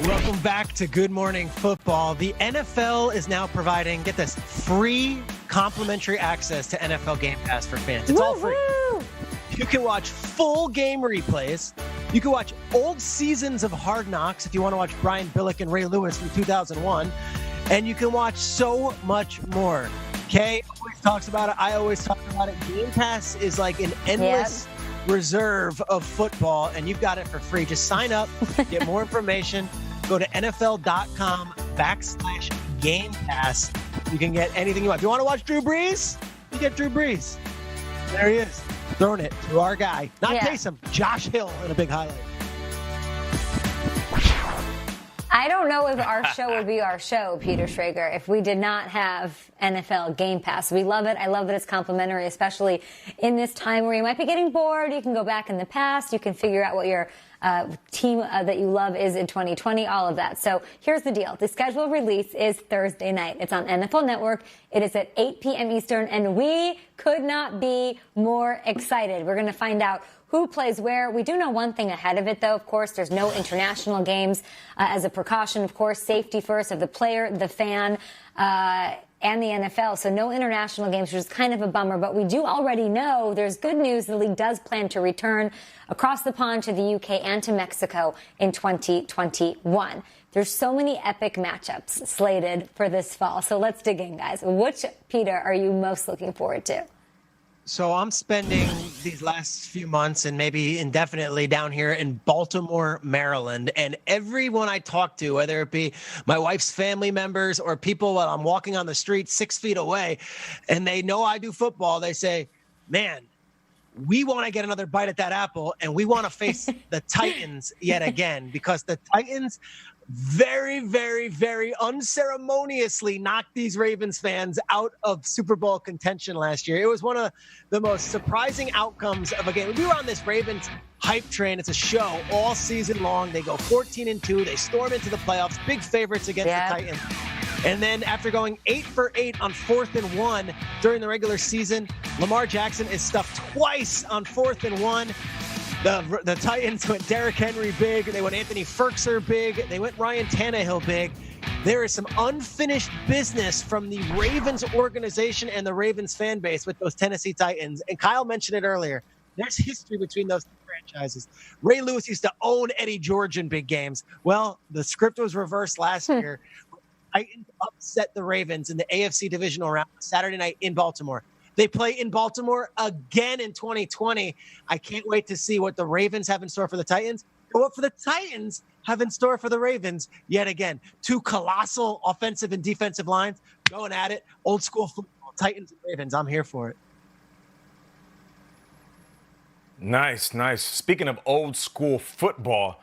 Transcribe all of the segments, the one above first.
Welcome back to Good Morning Football. The NFL is now providing, get this, free complimentary access to NFL Game Pass for fans. It's all free. You can watch full game replays. You can watch old seasons of Hard Knocks if you want to watch Brian Billick and Ray Lewis from 2001. And you can watch so much more. Kay always talks about it. I always talk about it. Game Pass is like an endless reserve of football, and you've got it for free. Just sign up, get more information. Go to NFL.com/Game Pass. You can get anything you want. If you want to watch Drew Brees, you get Drew Brees. There he is, throwing it to our guy. Not Taysom, Josh Hill in a big highlight. I don't know if our show would be our show, Peter Schrager, if we did not have NFL Game Pass. We love it. I love that it's complimentary, especially in this time where you might be getting bored. You can go back in the past. You can figure out what your team that you love is in 2020, all of that. So here's the deal. The scheduled release is Thursday night. It's on NFL Network. It is at 8 p.m. Eastern, and we could not be more excited. We're going to find out who plays where. We do know one thing ahead of it, though. Of course, there's no international games as a precaution. Of course, safety first of the player, the fan, and the NFL. So no international games, which is kind of a bummer. But we do already know there's good news. The league does plan to return across the pond to the UK and to Mexico in 2021. There's so many epic matchups slated for this fall. So let's dig in, guys. Which, Peter, are you most looking forward to? So I'm spending these last few months and maybe indefinitely down here in Baltimore, Maryland. And everyone I talk to, whether it be my wife's family members or people while I'm walking on the street 6 feet away, and they know I do football, they say, man, we want to get another bite at that apple, and we want to face the Titans yet again, because the Titans very, very, very unceremoniously knocked these Ravens fans out of Super Bowl contention last year. It was one of the most surprising outcomes of a game. We were on this Ravens hype train. It's a show all season long. They go 14-2. They storm into the playoffs, big favorites against the Titans. And then after going 8 for 8 on 4th and 1 during the regular season, Lamar Jackson is stuffed twice on 4th and 1. The Titans went Derrick Henry big. They went Anthony Ferkser big. They went Ryan Tannehill big. There is some unfinished business from the Ravens organization and the Ravens fan base with those Tennessee Titans. And Kyle mentioned it earlier. There's history between those two franchises. Ray Lewis used to own Eddie George in big games. Well, the script was reversed last year. Titans upset the Ravens in the AFC divisional round Saturday night in Baltimore. They play in Baltimore again in 2020. I can't wait to see what the Ravens have in store for the Titans and what for the Titans have in store for the Ravens yet again. Two colossal offensive and defensive lines going at it. Old school football, Titans and Ravens. I'm here for it. Nice, nice. Speaking of old school football,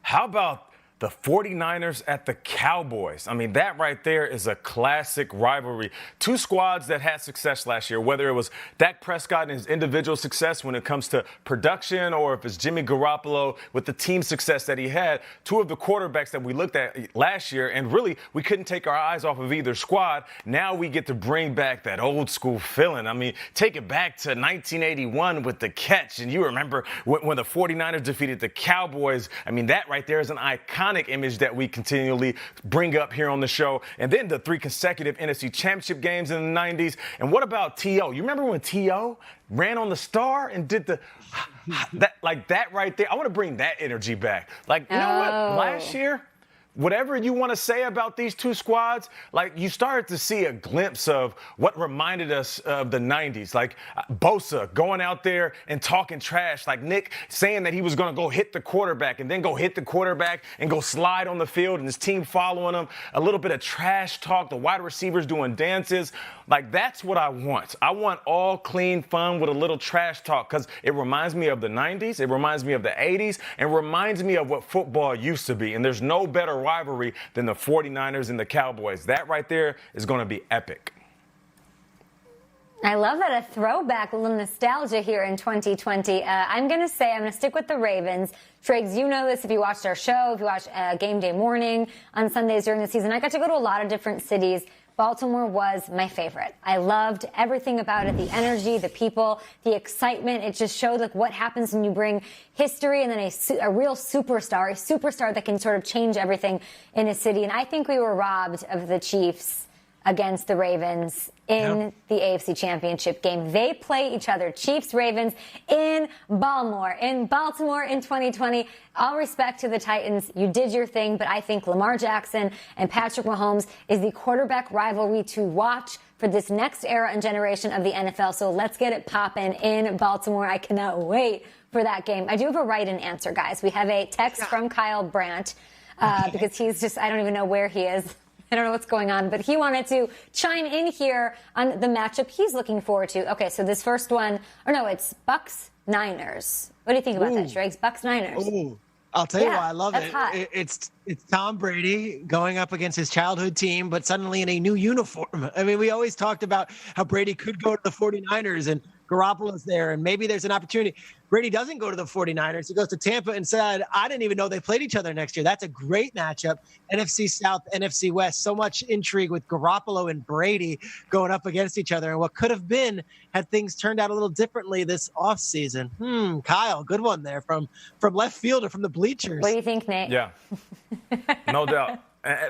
how about the 49ers at the Cowboys? I mean, that right there is a classic rivalry. Two squads that had success last year, whether it was Dak Prescott and his individual success when it comes to production, or if it's Jimmy Garoppolo with the team success that he had. Two of the quarterbacks that we looked at last year, and really we couldn't take our eyes off of either squad. Now we get to bring back that old school feeling. I mean, take it back to 1981 with the catch. And you remember when the 49ers defeated the Cowboys. I mean, that right there is an iconic image that we continually bring up here on the show. And then the 3 consecutive NFC Championship games in the 90s. And what about T.O.? You remember when T.O. ran on the star and did that right there? I want to bring that energy back. Like, you know what? Last year, whatever you want to say about these two squads, like, you started to see a glimpse of what reminded us of the 90s. Like Bosa going out there and talking trash, like Nick saying that he was going to go hit the quarterback and then go hit the quarterback and go slide on the field and his team following him. A little bit of trash talk, the wide receivers doing dances. Like, that's what I want. I want all clean fun with a little trash talk, because it reminds me of the 90s, it reminds me of the 80s, and reminds me of what football used to be. And there's no better rivalry than the 49ers and the Cowboys. That right there is going to be epic. I love that, a throwback, a little nostalgia here in 2020. I'm going to stick with the Ravens. Triggs, you know this if you watched our show, if you watched Game Day Morning on Sundays during the season. I got to go to a lot of different cities, Baltimore was my favorite. I loved everything about it, the energy, the people, the excitement. It just showed like what happens when you bring history and then a real superstar that can sort of change everything in a city. And I think we were robbed of the Chiefs against the Ravens in the AFC Championship game. They play each other, Chiefs, Ravens, in Baltimore in 2020. All respect to the Titans. You did your thing, but I think Lamar Jackson and Patrick Mahomes is the quarterback rivalry to watch for this next era and generation of the NFL. So let's get it popping in Baltimore. I cannot wait for that game. I do have a write-in answer, guys. We have a text from Kyle Brandt because he's just, I don't even know where he is. I don't know what's going on, but he wanted to chime in here on the matchup he's looking forward to. Okay, so this first one, it's Bucks-Niners. What do you think about that, Shregs? Bucks-Niners. Ooh, I'll tell you why I love it. Hot. It's Tom Brady going up against his childhood team, but suddenly in a new uniform. I mean, we always talked about how Brady could go to the 49ers and Garoppolo's there, and maybe there's an opportunity. Brady doesn't go to the 49ers. He goes to Tampa and said, I didn't even know they played each other next year. That's a great matchup. NFC South, NFC West, so much intrigue with Garoppolo and Brady going up against each other. And what could have been had things turned out a little differently this offseason. Kyle, good one there from left field or from the bleachers. What do you think, Nate? Yeah, no doubt.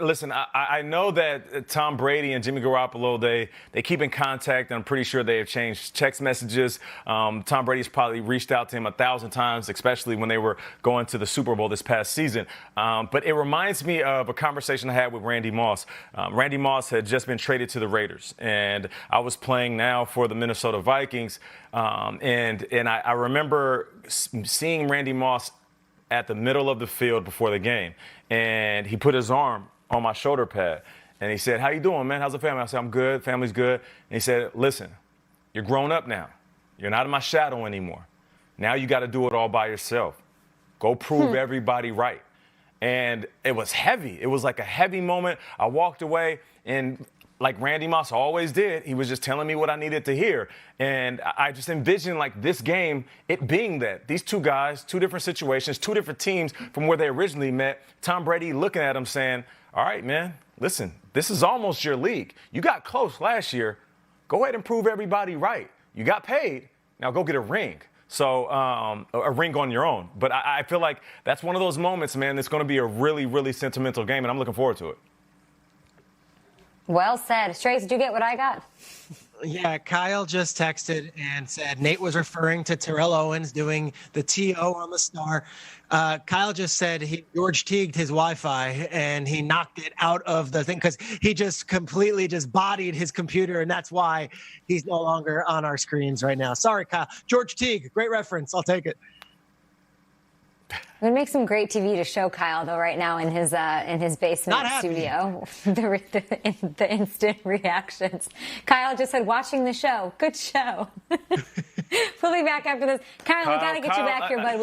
Listen, I know that Tom Brady and Jimmy Garoppolo, they keep in contact, and I'm pretty sure they have changed text messages. Tom Brady's probably reached out to him 1,000 times, especially when they were going to the Super Bowl this past season. But it reminds me of a conversation I had with Randy Moss. Randy Moss had just been traded to the Raiders, and I was playing now for the Minnesota Vikings. And I remember seeing Randy Moss at the middle of the field before the game, and he put his arm on my shoulder pad, and he said, how you doing, man? How's the family? I said, I'm good. Family's good. And he said, listen, you're grown up now. You're not in my shadow anymore. Now you got to do it all by yourself. Go prove everybody right. And it was heavy. It was like a heavy moment. I walked away, and like Randy Moss always did, he was just telling me what I needed to hear. And I just envisioned like this game, it being that. These two guys, two different situations, two different teams from where they originally met. Tom Brady looking at him saying, all right, man, listen, this is almost your league. You got close last year. Go ahead and prove everybody right. You got paid. Now go get a ring. So a ring on your own. But I feel like that's one of those moments, man, that's going to be a really, really sentimental game, and I'm looking forward to it. Well said. Strays, did you get what I got? Yeah, Kyle just texted and said Nate was referring to Terrell Owens doing the TO on the star. Kyle just said George Teagued his Wi-Fi and he knocked it out of the thing because he just completely just bodied his computer, and that's why he's no longer on our screens right now. Sorry, Kyle. George Teague, great reference. I'll take it. It would make some great TV to show Kyle, though, right now in his basement studio. the instant reactions. Kyle just said, watching the show. Good show. We'll be back after this. Kyle, we got to get you back here, bud.